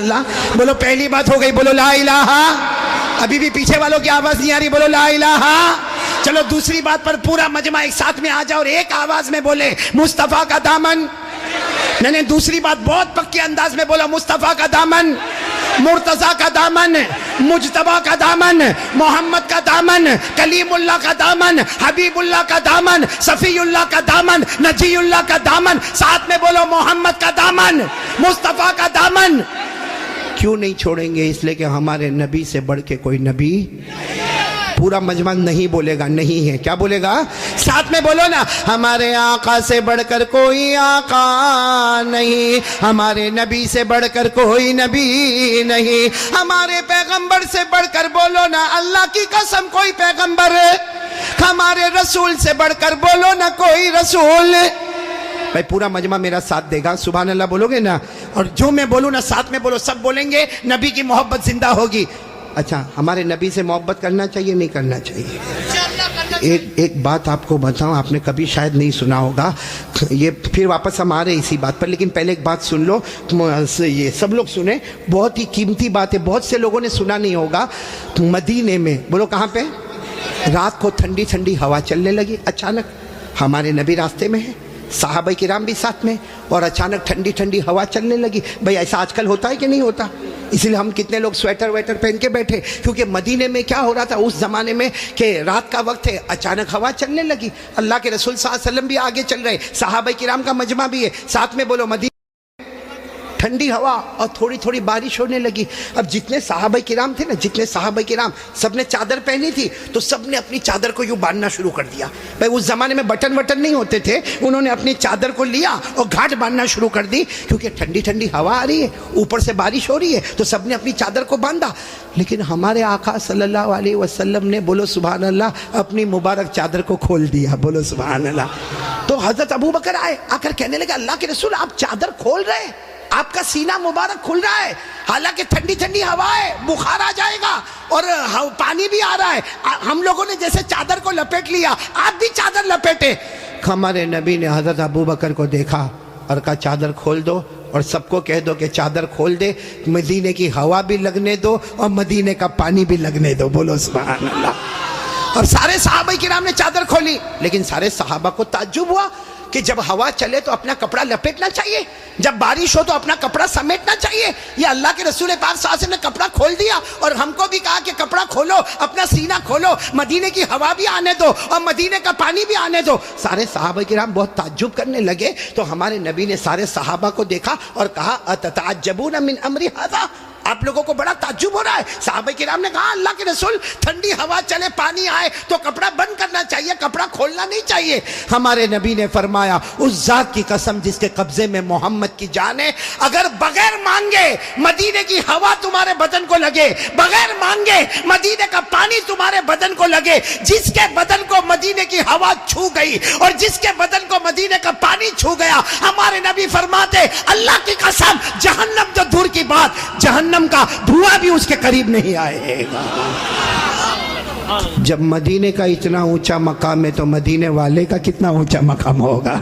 اللہ. بولو پہلی بات ہو گئی, بولو لا الہ. ابھی بھی پیچھے والوں کی آواز نہیں آ رہی, بولو لا الہ. چلو دوسری بات پر پورا مجمع ایک ساتھ میں آ جاؤ اور ایک آواز میں بولے مصطفیٰ کا دامن. نہیں دوسری بات بہت پکے انداز میں بولو مصطفیٰ کا دامن, مرتضیٰ کا دامن, مجتبیٰ کا دامن, محمد کا دامن, کلیم اللہ کا دامن, حبیب اللہ کا دامن, صفی اللہ کا دامن, نجی اللہ کا دامن. ساتھ میں بولو محمد کا دامن, مصطفیٰ کا دامن. کیوں نہیں چھوڑیں گے؟ اس لیے کہ ہمارے نبی سے بڑھ کے کوئی نبی. پورا مجمع نہیں بولے گا, نہیں ہے. کیا بولے گا؟ ساتھ میں بولو نا, ہمارے آقا سے بڑھ کر کوئی آقا نہیں, ہمارے نبی سے بڑھ کر کوئی نبی نہیں, ہمارے پیغمبر سے بڑھ کر بولو نا اللہ کی قسم کوئی پیغمبر, ہمارے رسول سے بڑھ کر بولو نا کوئی رسول. بھائی پورا مجمع میرا ساتھ دے گا, سبحان اللہ بولو گے نا؟ اور جو میں بولوں نا ساتھ میں بولو, سب بولیں گے, نبی کی محبت زندہ ہوگی. اچھا, ہمارے نبی سے محبت کرنا چاہیے نہیں کرنا چاہیے؟ ایک بات آپ کو بتاؤں, آپ نے کبھی شاید نہیں سنا ہوگا, یہ پھر واپس ہم آ رہے اسی بات پر, لیکن پہلے ایک بات سن لو, یہ سب لوگ سنیں, بہت ہی قیمتی بات ہے, بہت سے لوگوں نے سنا نہیں ہوگا. مدینے میں, بولو کہاں پہ, رات کو ٹھنڈی ٹھنڈی ہوا چلنے لگی اچانک, ہمارے نبی راستے میں ہے, صحابہ کرام بھی ساتھ میں, اور اچانک ٹھنڈی ٹھنڈی ہوا چلنے لگی. بھئی ایسا آج کل ہوتا ہے کہ نہیں ہوتا؟ اس لیے ہم کتنے لوگ سویٹر ویٹر پہن کے بیٹھے, کیونکہ مدینے میں کیا ہو رہا تھا اس زمانے میں کہ رات کا وقت ہے, اچانک ہوا چلنے لگی. اللہ کے رسول صلی اللہ علیہ وسلم بھی آگے چل رہے, صحابہ کرام کا مجمع بھی ہے, ساتھ میں بولو مدینے ٹھنڈی ہوا اور تھوڑی تھوڑی بارش ہونے لگی. اب جتنے صحابہ کرام تھے نا, جتنے صحابہ کرام, سب نے چادر پہنی تھی, تو سب نے اپنی چادر کو یوں باندھنا شروع کر دیا. بھائی اس زمانے میں بٹن وٹن نہیں ہوتے تھے, انہوں نے اپنی چادر کو لیا اور گھاٹ باندھنا شروع کر دی, کیونکہ ٹھنڈی ٹھنڈی ہوا آ رہی ہے, اوپر سے بارش ہو رہی ہے, تو سب نے اپنی چادر کو باندھا. لیکن ہمارے آقا صلی اللہ علیہ وسلم نے, بولو سبحان اللہ, اپنی مبارک چادر کو کھول دیا, بولو سبحان اللہ. تو حضرت ابو بکر آئے, آ کر کہنے لگے اللہ کے رسول آپ چادر کھول رہے, آپ کا سینہ مبارک کھل رہا ہے, حالانکہ ٹھنڈی ٹھنڈی ہوا ہے, بخار آ جائے گا اور پانی بھی آ رہا ہے, ہم لوگوں نے جیسے چادر کو لپیٹ لیا, آپ بھی چادر لپیٹے. ہمارے نبی نے حضرت ابو بکر کو دیکھا اور کہا چادر کھول دو, اور سب کو کہہ دو کہ چادر کھول دے, مدینے کی ہوا بھی لگنے دو اور مدینے کا پانی بھی لگنے دو, بولو سبحان اللہ. اور سارے صحابہ کرام نے چادر کھولی, لیکن سارے صحابہ کو تعجب ہوا کہ جب ہوا چلے تو اپنا کپڑا لپیٹنا چاہیے, جب بارش ہو تو اپنا کپڑا سمیٹنا چاہیے. یہ اللہ کے رسول پاک صلی اللہ علیہ وسلم نے کپڑا کھول دیا اور ہم کو بھی کہا کہ کپڑا کھولو, اپنا سینہ کھولو, مدینے کی ہوا بھی آنے دو اور مدینے کا پانی بھی آنے دو. سارے صحابہ کرام بہت تعجب کرنے لگے. تو ہمارے نبی نے سارے صحابہ کو دیکھا اور کہا اتتعجبون من امر ھذا, آپ لوگوں کو بڑا تعجب ہو رہا ہے. صحابہ کرام نے کہا اللہ کے رسول ٹھنڈی ہوا چلے, پانی آئے تو کپڑا بند کرنا چاہیے, کپڑا کھولنا نہیں چاہیے. ہمارے نبی نے فرمایا اس ذات کی قسم جس کے قبضے میں محمد کی جان ہے, اگر بغیر مانگے مدینے کی ہوا تمہارے بدن کو لگے, بغیر مانگے مدینے کا پانی تمہارے بدن کو لگے, جس کے بدن کو مدینے کی ہوا چھو گئی اور جس کے بدن کو مدینے کا پانی چھو گیا, ہمارے نبی فرماتے اللہ کی قسم جہنم تو دور کی بات, جہنم کا دھواں بھی اس کے قریب نہیں آئے گا. جب مدینے کا اتنا اونچا مقام ہے تو مدینے والے کا کتنا اونچا مقام ہوگا؟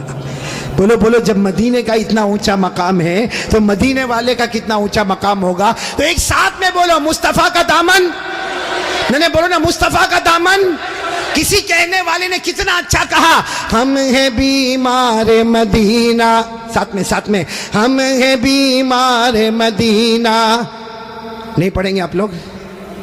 بولو بولو, جب مدینے کا اتنا اونچا مقام ہے تو مدینے والے کا کتنا اونچا مقام ہوگا. تو ایک ساتھ میں بولو مصطفیٰ کا دامن, نہیں بولو نا مصطفیٰ کا دامن. کسی کہنے والے نے کتنا اچھا کہا, ہم ہیں بیمار مدینہ, ساتھ میں ہم ہیں بیمار مدینہ. نہیں پڑھیں گے آپ لوگ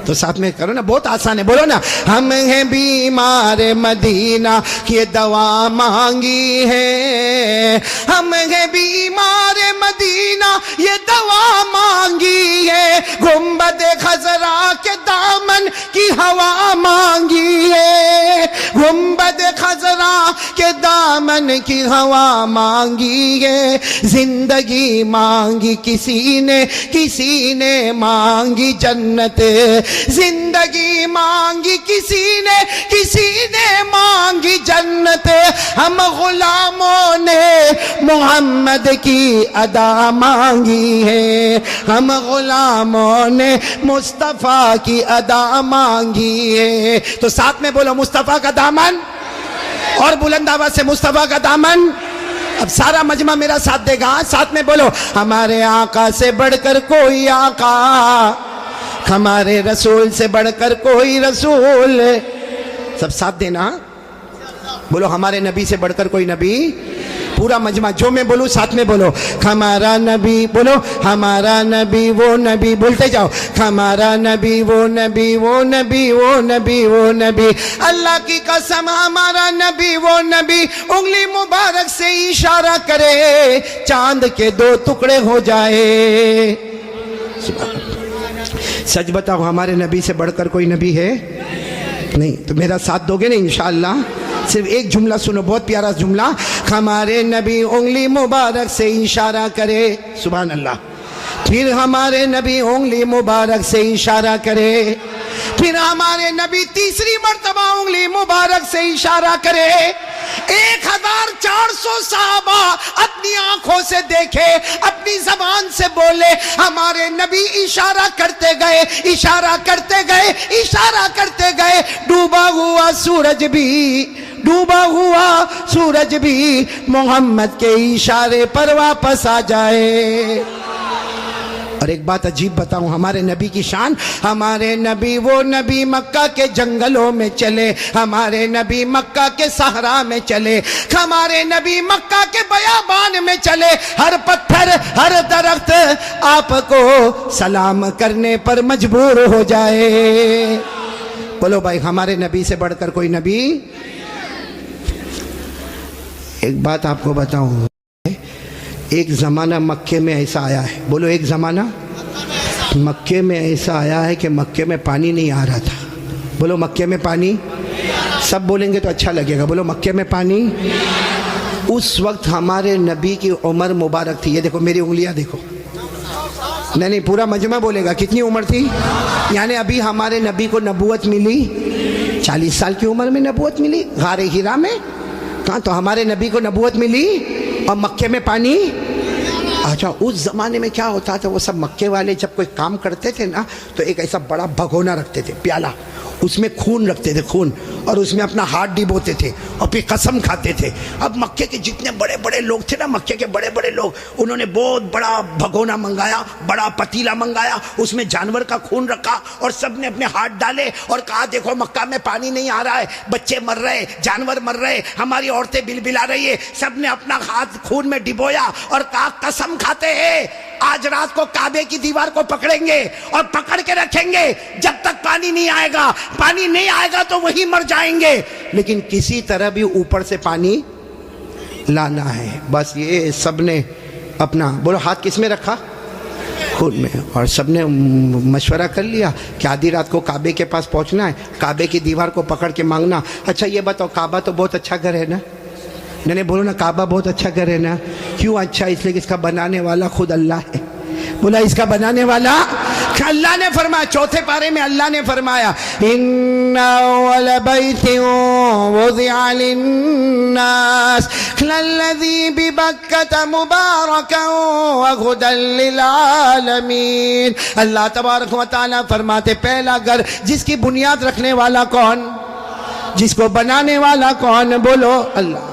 تو ساتھ میں کرو نا, بہت آسان ہے, بولو نا ہم ہیں بیمار مدینہ یہ دوا مانگی ہے, ہم ہیں بیمار مدینہ یہ دوا مانگی ہے, گنبد خضرا کے دامن کی ہوا مانگی ہے, گنبد خضرا کے دامن کی ہوا مانگی ہے, زندگی مانگی کسی نے مانگی جنت, زندگی مانگی کسی نے مانگی جنت, ہم غلاموں نے محمد کی ادا مانگی ہے, ہم غلاموں نے مصطفیٰ کی ادا مانگی ہے. تو ساتھ میں بولو مصطفیٰ کا دامن, اور بلند آواز سے مصطفیٰ کا دامن, اب سارا مجمع میرا ساتھ دے گا، ساتھ میں بولو ہمارے آقا سے بڑھ کر کوئی آقا، ہمارے رسول سے بڑھ کر کوئی رسول، سب ساتھ دینا، بولو ہمارے نبی سے بڑھ کر کوئی نبی، پورا مجمع جو میں بولوں ساتھ میں بولو ہمارا نبی، بولو ہمارا نبی وہ نبی، بولتے جاؤ ہمارا نبی وہ نبی وہ نبی وہ نبی وہ نبی، اللہ کی قسم ہمارا نبی وہ نبی، انگلی مبارک سے اشارہ کرے چاند کے 2 ٹکڑے ہو جائے۔ سچ بتاؤ ہمارے نبی سے بڑھ کر کوئی نبی ہے نہیں؟ تو میرا ساتھ دو گے نا انشاءاللہ؟ صرف ایک جملہ سنو، بہت پیارا جملہ، ہمارے نبی انگلی مبارک سے اشارہ کرے، سبحان اللہ، پھر ہمارے نبی انگلی مبارک سے اشارہ کرے، پھر ہمارے نبی تیسری مرتبہ انگلی مبارک سے اشارہ کرے، 1400 صحابہ اپنی آنکھوں سے دیکھے، اپنی زبان سے بولے، ہمارے نبی اشارہ کرتے گئے، اشارہ کرتے گئے، اشارہ کرتے گئے، ڈوبا ہوا سورج بھی محمد کے اشارے پر واپس آ جائے۔ اور ایک بات عجیب بتاؤں ہمارے نبی کی شان، ہمارے نبی وہ نبی مکہ کے جنگلوں میں چلے، ہمارے نبی مکہ کے صحرا میں چلے، ہمارے نبی مکہ کے بیابان میں چلے، ہر پتھر ہر درخت آپ کو سلام کرنے پر مجبور ہو جائے۔ بولو بھائی ہمارے نبی سے بڑھ کر کوئی نبی؟ ایک بات آپ کو بتاؤں، ایک زمانہ مکے میں ایسا آیا ہے، بولو ایک زمانہ مکے میں ایسا آیا ہے کہ مکے میں پانی نہیں آ رہا تھا، بولو مکے میں پانی، سب بولیں گے تو اچھا لگے گا، بولو مکے میں پانی۔ اس وقت ہمارے نبی کی عمر مبارک تھی، یہ دیکھو میری انگلیاں دیکھو، نہیں پورا مجمع بولے گا، کتنی عمر تھی؟ یعنی ابھی ہمارے نبی کو نبوت ملی 40 سال کی عمر میں نبوت ملی، غار ہیرا میں، کہاں تو ہمارے نبی کو نبوت ملی اور مکے میں پانی۔ اچھا اس زمانے میں کیا ہوتا تھا، وہ سب مکے والے جب کوئی کام کرتے تھے نا تو ایک ایسا بڑا بھگونا رکھتے تھے، پیالہ، اس میں خون رکھتے تھے، خون، اور اس میں اپنا ہاتھ ڈبوتے تھے اور پھر قسم کھاتے تھے۔ اب مکے کے جتنے بڑے بڑے لوگ تھے نا، مکے کے بڑے بڑے لوگ، انہوں نے بہت بڑا بھگونا منگایا، بڑا پتیلا منگایا، اس میں جانور کا خون رکھا اور سب نے اپنے ہاتھ ڈالے اور کہا دیکھو مکہ میں پانی نہیں آ رہا ہے، بچے مر رہے، جانور مر رہے، ہماری عورتیں بلبلا رہی ہے، سب نے اپنا ہاتھ خون میں ڈبویا اور کہا قسم کھاتے ہیں آج رات کو کعبے کی دیوار کو پکڑیں گے اور پکڑ کے رکھیں گے جب تک پانی نہیں آئے گا، پانی نہیں آئے گا تو وہی مر جائیں گے، لیکن کسی طرح بھی اوپر سے پانی لانا ہے۔ بس یہ سب نے اپنا، بولو ہاتھ کس میں رکھا؟ خود میں، اور سب نے مشورہ کر لیا کہ آدھی رات کو کعبے کے پاس پہنچنا ہے، کعبے کی دیوار کو پکڑ کے مانگنا۔ اچھا یہ بتاؤ کعبہ تو بہت اچھا گھر ہے نا؟ نہیں بولو نا کعبہ بہت اچھا گھر ہے نا؟ کیوں اچھا؟ اس لیے کہ اس کا بنانے والا خود اللہ ہے۔ بولا اس کا بنانے والا اللہ نے فرمایا، چوتھے پارے میں اللہ نے فرمایا ان اول بیت وضع للناس للذی ببکۃ مبارکا وہدی للعالمین۔ اللہ تبارک و تعالی فرماتے پہلا گھر جس کی بنیاد رکھنے والا کون، جس کو بنانے والا کون؟ بولو اللہ۔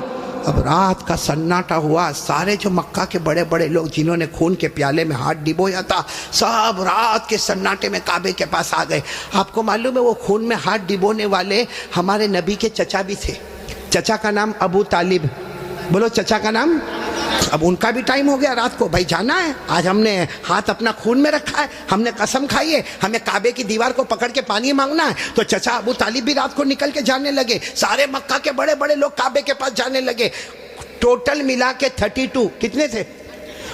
اب رات کا سناٹا ہوا، سارے جو مکہ کے بڑے بڑے لوگ جنہوں نے خون کے پیالے میں ہاتھ ڈبویا تھا، سب رات کے سناٹے میں کعبے کے پاس آ گئے۔ آپ کو معلوم ہے وہ خون میں ہاتھ ڈبونے والے ہمارے نبی کے چچا بھی تھے، چچا کا نام ابو طالب، بولو چچا کا نام۔ اب ان کا بھی ٹائم ہو گیا، رات کو بھائی جانا ہے، آج ہم نے ہاتھ اپنا خون میں رکھا ہے، ہم نے قسم کھائی ہے ہمیں کعبے کی دیوار کو پکڑ کے پانی مانگنا ہے۔ تو چچا ابو طالب بھی رات کو نکل کے جانے لگے، سارے مکہ کے بڑے بڑے لوگ کعبے کے پاس جانے لگے، ٹوٹل ملا کے 32 کتنے تھے؟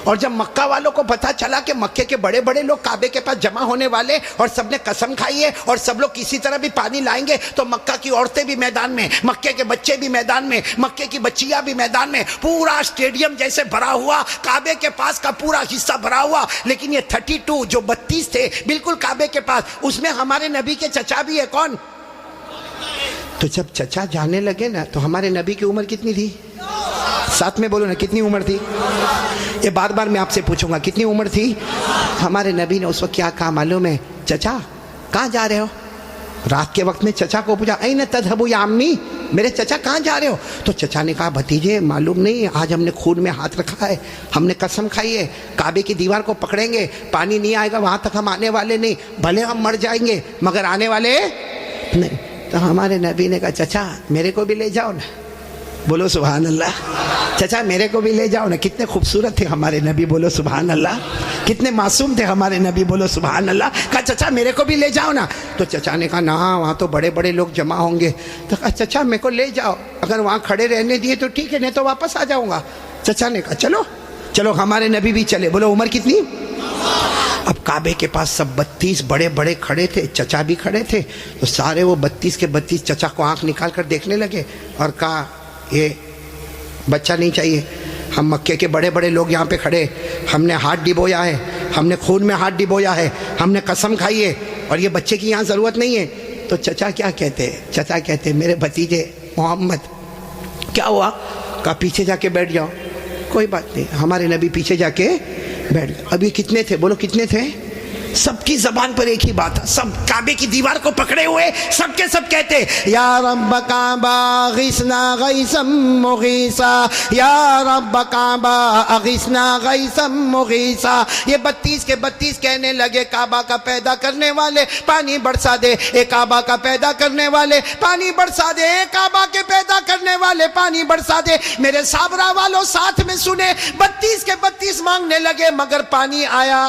اور جب مکہ والوں کو پتا چلا کہ مکے کے بڑے بڑے لوگ کعبے کے پاس جمع ہونے والے اور سب نے قسم کھائی ہے اور سب لوگ کسی طرح بھی پانی لائیں گے، تو مکہ کی عورتیں بھی میدان میں، مکے کے بچے بھی میدان میں، مکے کی بچیاں بھی میدان میں، پورا اسٹیڈیم جیسے بھرا ہوا، کعبے کے پاس کا پورا حصہ بھرا ہوا۔ لیکن یہ 32 جو 32 تھے بالکل کعبے کے پاس، اس میں ہمارے نبی کے چچا بھی ہے، کون؟ تو جب چچا جانے لگے نا تو ہمارے نبی کی عمر کتنی تھی؟ ساتھ میں بولو نا کتنی عمر تھی؟ یہ بار بار میں آپ سے پوچھوں گا کتنی عمر تھی؟ ہمارے نبی نے اس وقت کیا کہا معلوم ہے؟ چچا کہاں جا رہے ہو؟ رات کے وقت میں چچا کو پوچھا این تذهب یا امی، میرے چچا کہاں جا رہے ہو؟ تو چچا نے کہا بھتیجے معلوم نہیں، آج ہم نے خون میں ہاتھ رکھا ہے، ہم نے قسم کھائی ہے کعبے کی دیوار کو پکڑیں گے، پانی نہیں آئے گا وہاں تک ہم آنے والے نہیں، بھلے ہم مر جائیں گے مگر آنے والے نہیں۔ تو ہمارے نبی نے کہا چچا میرے کو بھی لے جاؤ نا، بولو سبحان اللہ، چچا میرے کو بھی لے جاؤ نا۔ کتنے خوبصورت تھے ہمارے نبی، بولو سبحان اللہ، کتنے معصوم تھے ہمارے نبی، بولو سبحان اللہ۔ کہا چچا میرے کو بھی لے جاؤ نا۔ تو چچا نے کہا نا وہاں تو بڑے بڑے لوگ جمع ہوں گے۔ تو کہا چچا میرے کو لے جاؤ، اگر وہاں کھڑے رہنے دیے تو ٹھیک ہے نہیں تو واپس آ جاؤں گا۔ چچا نے کہا چلو چلو، ہمارے نبی بھی چلے۔ بولو عمر کتنی؟ اب کعبے کے پاس سب 32 بڑے بڑے کھڑے تھے، چچا بھی کھڑے تھے، تو سارے وہ 32 کے 32 چچا کو آنکھ نکال کر دیکھنے لگے اور کہا یہ بچہ نہیں چاہیے، ہم مکے کے بڑے بڑے لوگ یہاں پہ کھڑے، ہم نے ہاتھ ڈبویا ہے، ہم نے خون میں ہاتھ ڈبویا ہے، ہم نے قسم کھائی ہے، اور یہ بچے کی یہاں ضرورت نہیں ہے۔ تو چچا کیا کہتے؟ چچا کہتے میرے بھتیجے محمد کیا ہوا؟ کہا پیچھے جا کے بیٹھ جاؤ۔ کوئی بات نہیں، ہمارے نبی پیچھے جا کے بیٹھ گئے۔ اب یہ کتنے تھے؟ بولو کتنے تھے؟ سب کی زبان پر ایک ہی بات ہے، سب کعبے کی دیوار کو پکڑے ہوئے سب کے سب کہتے یا رب کعبہ اغثنا غیثا مغیثا، یا رب کعبہ اغثنا غیثا مغیثا۔ یہ 32 کے 32 کہنے لگے کعبہ کا پیدا کرنے والے پانی برسا دے، اے کعبہ کا پیدا کرنے والے پانی برسا دے، اے کعبہ کے پیدا کرنے والے پانی برسا دے۔ میرے صابرہ والوں ساتھ میں سنے، 32 کے 32 مانگنے لگے مگر پانی آیا۔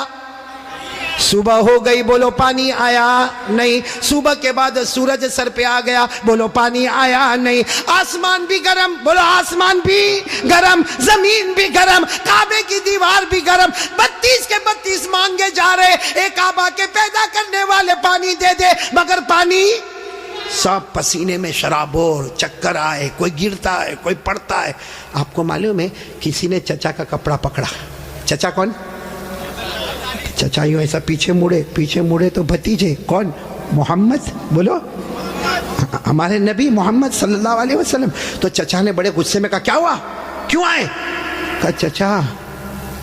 صبح ہو گئی، بولو پانی آیا نہیں۔ صبح کے بعد سورج سر پہ آ گیا، بولو پانی آیا نہیں۔ آسمان بھی گرم، بولو آسمان بھی گرم، زمین بھی گرم، کعبے کی دیوار بھی گرم۔ 32 کے 32 مانگے جا رہے، اے کعبہ کے پیدا کرنے والے پانی دے دے، مگر پانی سب پسینے میں شرابور، چکر آئے، کوئی گرتا ہے کوئی پڑتا ہے۔ آپ کو معلوم ہے کسی نے چچا کا کپڑا پکڑا۔ چچا کون؟ چچا یوں ایسا پیچھے مڑے تو بھتیجے کون؟ محمد، بولو ہمارے نبی محمد صلی اللہ علیہ وسلم۔ تو چچا نے بڑے غصے میں کہا کیا ہوا، کیوں آئے؟ کہا چچا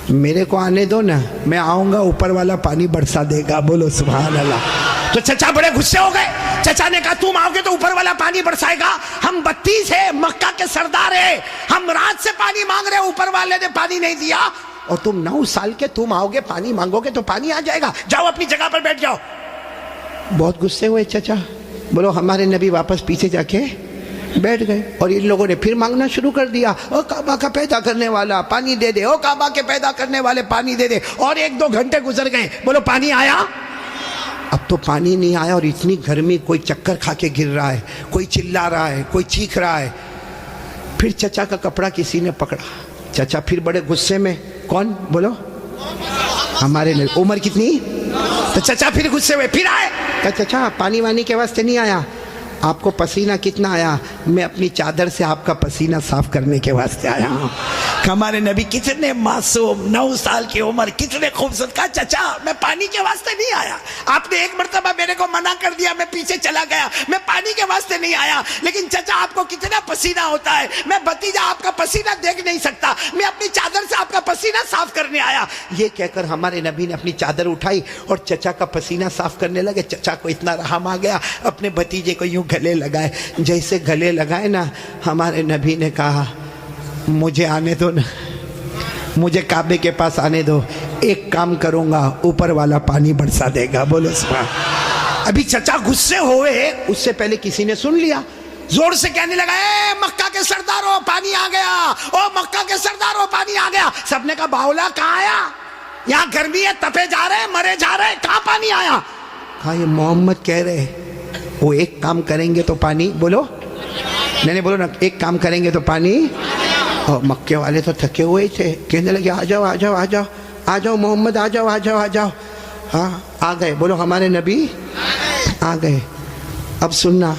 میرے کو آنے دو نا، میں آؤں گا اوپر والا پانی برسا دے گا، بولو سبحان اللہ۔ تو چچا بڑے غصے ہو گئے۔ چچا نے کہا تم آؤ گے تو اوپر والا پانی برسائے گا؟ ہم 32 ہیں، مکہ کے سردار ہیں، ہم رات سے پانی مانگ رہے، اوپر والے نے پانی نہیں دیا، اور تم 9 سال کے تم آؤ گے پانی مانگو گے تو پانی آ جائے گا، جاؤ اپنی جگہ پر بیٹھ جاؤ۔ بہت غصے ہوئے چچا، بولو ہمارے نبی واپس پیچھے جا کے بیٹھ گئے، اور ان لوگوں نے پھر مانگنا شروع کر دیا، او کعبہ کا پیدا کرنے والا پانی دے دے، او کعبہ کے پیدا کرنے والے پانی دے دے۔ اور 1-2 گھنٹے گزر گئے، بولو پانی آیا؟ اب تو پانی نہیں آیا، اور اتنی گرمی، کوئی چکر کھا کے گر رہا ہے، کوئی چلا رہا ہے، کوئی چیخ رہا ہے۔ پھر چچا کا کپڑا کسی نے پکڑا، چچا پھر بڑے غصے میں، کون؟ بولو ہمارے نبی۔ عمر کتنی؟ تو چچا پھر غصے ہوئے، پھر آئے، کہا چچا پانی وانی کے واسطے نہیں آیا، آپ کو پسینہ کتنا آیا؟ میں اپنی چادر سے آپ کا پسینہ صاف کرنے کے واسطے آیا ہوں۔ ہمارے نبی کتنے معصوم، 9 سال کی عمر، کتنے خوبصورت۔ کہا چچا میں پانی کے واسطے نہیں آیا، آپ نے ایک مرتبہ میرے کو منع کر دیا، میں پیچھے چلا گیا، میں پانی کے واسطے نہیں آیا، لیکن چچا آپ کو کتنا پسینہ ہوتا ہے، میں بھتیجا آپ کا پسینہ دیکھ نہیں سکتا، میں اپنی چادر سے آپ کا پسینہ صاف کرنے آیا۔ یہ کہہ کر ہمارے نبی نے اپنی چادر اٹھائی اور چچا کا پسینہ صاف کرنے لگے۔ چچا کو اتنا رحم آ گیا، اپنے بھتیجے کو یوں گلے لگائے، جیسے گلے لگائے نا، ہمارے نبی نے کہا مجھے آنے دو نا، مجھے کعبے کے پاس آنے دو، ایک کام کروں گا اوپر والا پانی برسا دے گا، بولو سبحان۔ ابھی چچا غصے ہوئے، اس سے پہلے کسی نے سن لیا، زور سے کہنے لگا اے مکہ کے سرداروں پانی آ گیا، او مکہ کے سرداروں پانی آ گیا۔ سب نے کہا باولا کہاں آیا؟ یہاں گرمی ہے، تپے جا رہے ہیں، مرے جا رہے ہیں، کہاں پانی آیا؟ کہا یہ محمد کہہ رہے وہ ایک کام کریں گے تو پانی، بولو نہیں بولو نا، ایک کام کریں گے تو پانی۔ اور مکے والے تو تھکے ہوئے تھے، کہنے لگے آ جاؤ آ جاؤ آ جاؤ آ جاؤ محمد، آ جاؤ آ جاؤ آ جاؤ۔ ہاں آ گئے، بولو ہمارے نبی آ گئے۔ اب سننا،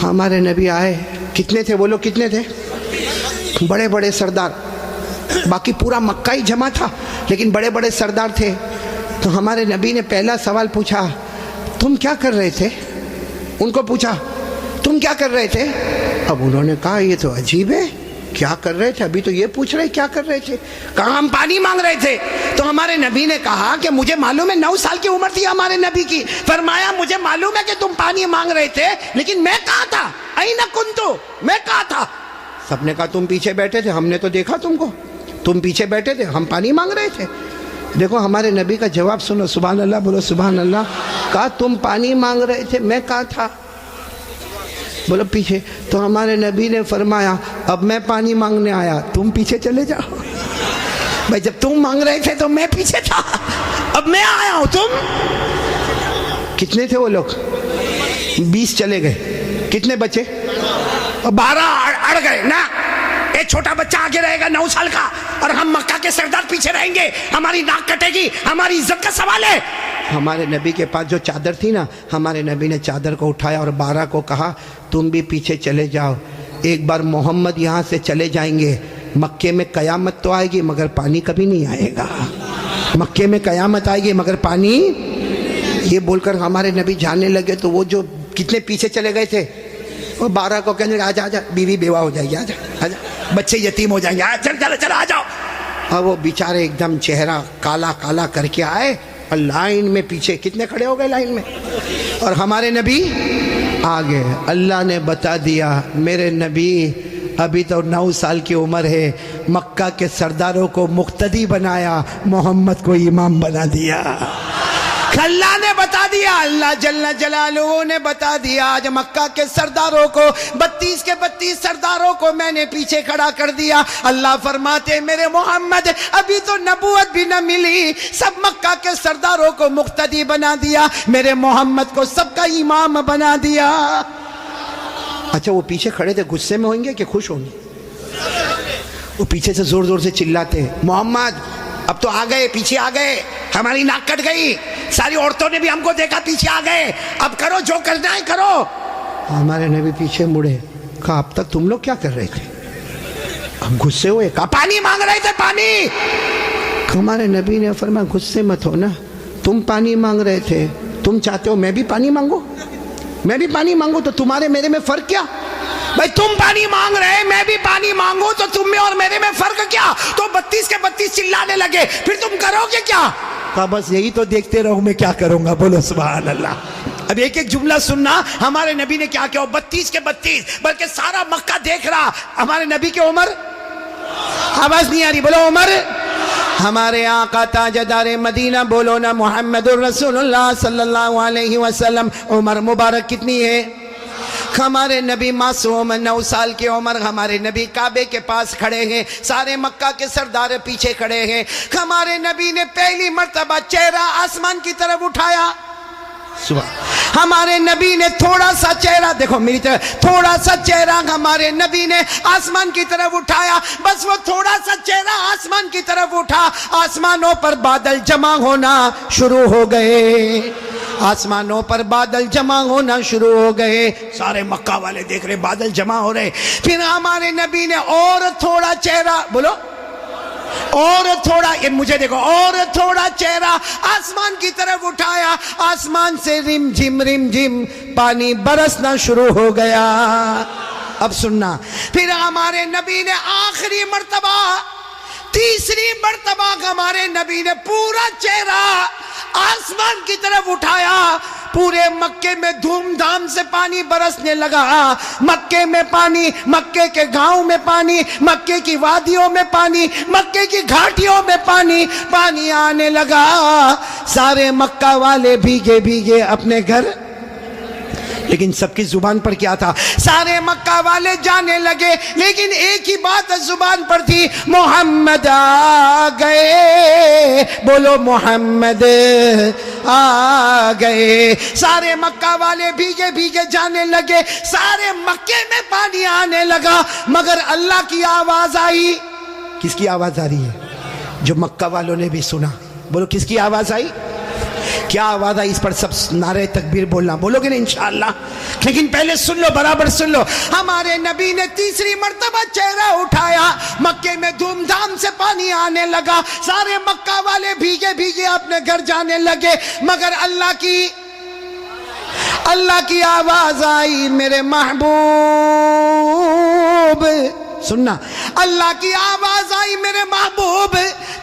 ہمارے نبی آئے، کتنے تھے؟ بولو کتنے تھے؟ بڑے بڑے سردار، باقی پورا مکہ ہی جمع تھا، لیکن بڑے بڑے سردار تھے۔ تو ہمارے نبی نے پہلا سوال پوچھا، تم کیا کر رہے تھے؟ ان کو پوچھا تم کیا کر رہے تھے؟ اب انہوں نے کہا یہ تو عجیب ہے، کیا کر رہے تھے؟ ابھی تو یہ پوچھ رہے کیا کر رہے تھے؟ کہا ہم پانی مانگ رہے تھے. تو ہمارے نبی نے کہا کہ مجھے معلوم ہے 9 سال کی عمر تھی ہمارے نبی کی. فرمایا مجھے معلوم ہے کہ تم پانی مانگ رہے تھے, لیکن میں کہاں تھا؟ اینا کنتو, میں کہاں تھا؟ سب نے کہا تم پیچھے بیٹھے تھے, ہم نے تو دیکھا تم کو, تم پیچھے بیٹھے تھے, ہم پانی مانگ رہے تھے. دیکھو ہمارے نبی کا جواب سنو, سبحان اللہ بولو سبحان اللہ. کہا تم پانی مانگ رہے تھے, میں کہاں تھا؟ بولو پیچھے. تو ہمارے نبی نے فرمایا اب میں پانی مانگنے آیا, تم پیچھے چلے جاؤ. بھائی جب تم مانگ رہے تھے تو میں پیچھے تھا, اب میں آیا ہوں. تم کتنے تھے وہ لوگ؟ 20 چلے گئے, کتنے بچے؟ 12 اڑ گئے نا. ایک چھوٹا بچہ آگے رہے گا 9 سال کا, اور ہم مکہ کے سردار پیچھے رہیں گے, ہماری ناک کٹے گی, ہماری عزت کا سوال ہے. ہمارے نبی کے پاس جو چادر تھی نا, ہمارے نبی نے چادر کو اٹھایا اور 12 کو کہا تم بھی پیچھے چلے جاؤ. ایک بار محمد یہاں سے چلے جائیں گے, مکے میں قیامت تو آئے گی مگر پانی کبھی نہیں آئے گا. مکے میں قیامت آئے گی مگر پانی. یہ بول کر ہمارے نبی جانے لگے تو وہ جو کتنے پیچھے چلے گئے تھے وہ 12 کو کہنے لگے آجا آجا, بیوی بیوہ ہو جائے گی, آجا آجا, بچے یتیم ہو جائیں گے, چل چل چل آ جاؤ. اور وہ بیچارے ایک دم چہرہ کالا کالا کر کے آئے اور لائن میں پیچھے کتنے کھڑے ہو گئے لائن میں, اور ہمارے نبی آگے. اللہ نے بتا دیا میرے نبی ابھی تو 9 سال کی عمر ہے, مکہ کے سرداروں کو مقتدی بنایا, محمد کو امام بنا دیا. اللہ نے بتا دیا, اللہ جل جلالہ نے بتا دیا. آج مکہ کے سرداروں کو 32 کے 32 سرداروں کو میں نے پیچھے کھڑا کر دیا. اللہ فرماتے میرے محمد ابھی تو نبوت بھی نہ ملی, سب مکہ کے سرداروں کو مقتدی بنا دیا, میرے محمد کو سب کا امام بنا دیا. اچھا وہ پیچھے کھڑے تھے, غصے میں ہوئیں گے کہ خوش ہوں گے؟ وہ پیچھے سے زور زور سے چلاتے محمد اب تو آ گئے, پیچھے آ گئے, ہماری ناک کٹ گئی, ساری عورتوں نے بھی ہم کو دیکھا, پیچھے آ گئے, اب کرو جو کرنا ہے کرو. ہمارے نبی پیچھے مڑے, کہا اب تک تم لوگ کیا کر رہے تھے؟ ہم غصے ہوئے, کہا پانی مانگ رہے تھے پانی. ہمارے نبی نے فرمایا غصے مت ہو نا, تم پانی مانگ رہے تھے, تم چاہتے ہو میں بھی پانی مانگوں, میں بھی پانی مانگوں, تو تمہارے میرے میں فرق کیا؟ بھائی تم پانی مانگ رہے, میں بھی پانی مانگوں, تو تم میں اور میرے میں فرق کیا؟ تو 32 کے 32 چلانے لگے, پھر تم کرو گے کیا؟ کہا بس یہی تو دیکھتے رہو, میں کیا کروں گا. بولو سبحان اللہ. اب ایک ایک جملہ سننا, ہمارے نبی نے کیا کیا. 32 کے 32 بلکہ سارا مکہ دیکھ رہا. ہمارے نبی کی عمر, آواز نہیں آ رہی, بولو عمر. ہمارے آقا تاجدار مدینہ, بولو نا محمد الرسول اللہ صلی اللہ علیہ وسلم, عمر مبارک کتنی ہے؟ ہمارے نبی معصوم 9 سال کی عمر, ہمارے نبی کعبے کے پاس کھڑے ہیں, سارے مکہ کے سردار پیچھے کھڑے ہیں. ہمارے نبی نے پہلی مرتبہ چہرہ آسمان کی طرف اٹھایا. ہمارے نبی نے تھوڑا سا چہرہ, دیکھو میری طرف, تھوڑا سا چہرہ ہمارے نبی نے آسمان کی طرف اٹھایا. بس وہ تھوڑا سا چہرہ آسمان کی طرف اٹھا, آسمانوں پر بادل جمع ہونا شروع ہو گئے, آسمانوں پر بادل جمع ہونا شروع ہو گئے. سارے مکہ والے دیکھ رہے بادل جمع ہو رہے. پھر ہمارے نبی نے اور تھوڑا چہرہ, بولو اور تھوڑا, یہ مجھے دیکھو, اور تھوڑا چہرہ آسمان کی طرف اٹھایا. آسمان سے رم جھم پانی برسنا شروع ہو گیا. اب سننا, پھر ہمارے نبی نے آخری مرتبہ, تیسری مرتبہ ہمارے نبی نے پورا چہرہ آسمان کی طرف اٹھایا. پورے مکے میں دھوم دھام سے پانی برسنے لگا. مکے میں پانی, مکے کے گاؤں میں پانی, مکے کی وادیوں میں پانی, مکے کی گھاٹیوں میں پانی, پانی آنے لگا. سارے مکہ والے بھیگے بھیگے اپنے گھر, لیکن سب کی زبان پر کیا تھا؟ سارے مکہ والے جانے لگے, لیکن ایک ہی بات زبان پر تھی, محمد آ گئے. بولو محمد آ گئے. سارے مکہ والے بھیگے بھیگے جانے لگے, سارے مکے میں پانی آنے لگا, مگر اللہ کی آواز آئی. کس کی آواز آ رہی ہے؟ جو مکہ والوں نے بھی سنا. بولو کس کی آواز آئی؟ کیا آواز آئی؟ اس پر سب نعرہ تکبیر بولنا, بولو گے نا انشاءاللہ. لیکن پہلے سن لو, برابر سن لو. ہمارے نبی نے تیسری مرتبہ چہرہ اٹھایا, مکے میں دھوم دھام سے پانی آنے لگا. سارے مکہ والے بھیگے بھیگے اپنے گھر جانے لگے, مگر اللہ کی آواز آئی, میرے محبوب سننا، اللہ کی آواز آئی میرے محبوب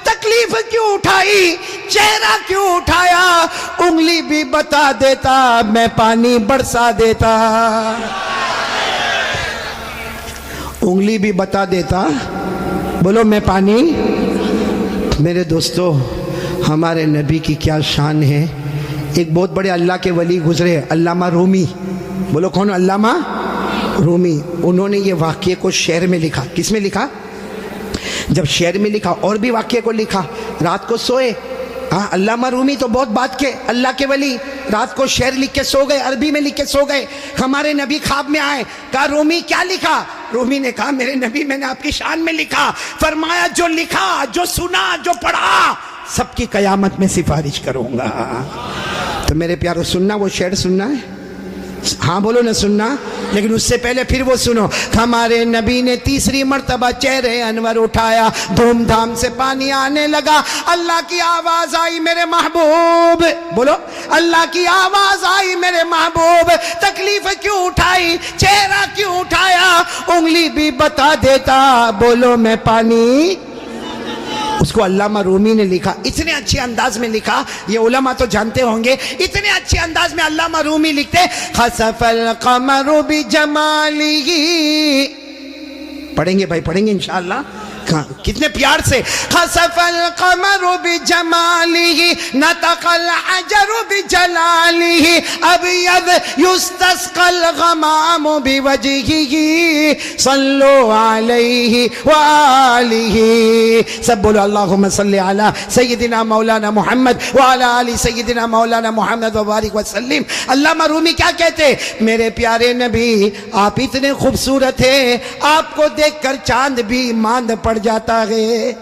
تکلیف کیوں اٹھائی، چہرہ کیوں اٹھایا، انگلی بھی بتا دیتا میں پانی برسا دیتا، انگلی بھی بتا دیتا، بولو میں پانی۔ میرے دوستو ہمارے نبی کی کیا شان ہے۔ ایک بہت بڑے اللہ کے ولی گزرے، علامہ رومی، بولو کون؟ علامہ رومی۔ انہوں نے یہ واقعے کو شعر میں لکھا۔ کس میں لکھا؟ جب شعر میں لکھا اور بھی واقعے کو لکھا، رات کو سوئے، ہاں علامہ رومی تو بہت بات کے اللہ کے ولی، رات کو شعر لکھ کے سو گئے، عربی میں لکھ کے سو گئے۔ ہمارے نبی خواب میں آئے، کہا رومی کیا لکھا؟ رومی نے کہا میرے نبی میں نے آپ کی شان میں لکھا، فرمایا جو لکھا، جو سنا، جو پڑھا، سب کی قیامت میں سفارش کروں گا۔ تو میرے پیارو سننا، وہ شعر سننا ہے؟ ہاں بولو نہ سننا، لیکن اس سے پہلے پھر وہ سنو۔ ہمارے نبی نے تیسری مرتبہ چہرے انور اٹھایا، دھوم دھام سے پانی آنے لگا، اللہ کی آواز آئی میرے محبوب، بولو اللہ کی آواز آئی میرے محبوب تکلیف کیوں اٹھائی، چہرہ کیوں اٹھایا، انگلی بھی بتا دیتا، بولو میں پانی۔ اس کو علامہ رومی نے لکھا، اتنے اچھے انداز میں لکھا، یہ علماء تو جانتے ہوں گے، اتنے اچھے انداز میں علامہ رومی لکھتے، خسف القمر بجمالہ، پڑھیں گے بھائی، پڑھیں گے انشاءاللہ، کتنے پیار سے، خسف القمر بجمالہ نطق الحجر بجلالہ ابیض یستسقى الغمام بوجہہ صلو علیہ وآلہ، سب بولو اللہم صلی علی سیدنا مولانا محمد وعلی آل سیدنا مولانا محمد وبارک وسلم۔ علامہ رومی کیا کہتے؟ میرے پیارے نبی آپ اتنے خوبصورت ہیں، آپ کو دیکھ کر چاند بھی ماند پڑ جاتا ہے،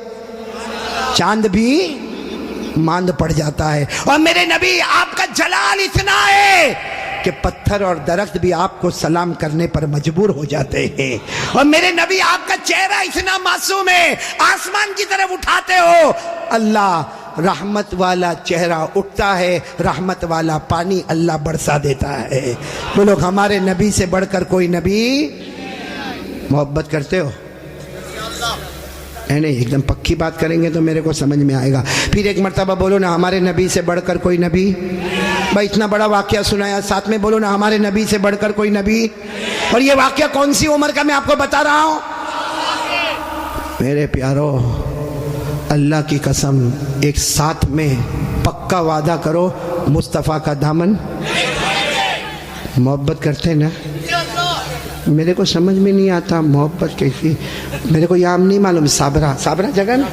چاند بھی ماند پڑ جاتا ہے، اور میرے نبی آپ کا جلال اتنا ہے کہ پتھر اور درخت بھی آپ کو سلام کرنے پر مجبور ہو جاتے ہیں، اور میرے نبی آپ کا چہرہ اتنا معصوم ہے، آسمان کی طرف اٹھاتے ہو، اللہ رحمت والا چہرہ اٹھتا ہے، رحمت والا پانی اللہ برسا دیتا ہے۔ بولو ہمارے نبی سے بڑھ کر کوئی نبی؟ محبت کرتے ہو؟ نہیں، ایک دم پکی بات کریں گے تو میرے کو سمجھ میں آئے گا۔ پھر ایک مرتبہ بولو نا ہمارے نبی سے بڑھ کر کوئی نبی۔ بھائی اتنا بڑا واقعہ سنایا، ساتھ میں بولو نا ہمارے نبی سے بڑھ کر کوئی نبی۔ اور یہ واقعہ کون سی عمر کا میں آپ کو بتا رہا ہوں؟ میرے پیارو اللہ کی قسم، ایک ساتھ میں پکا وعدہ کرو، مصطفیٰ کا دامن محبت کرتے نا؟ میرے کو سمجھ میں نہیں آتا محبت کیسی، میرے کو یام نہیں معلوم، صابرہ جگہ نا،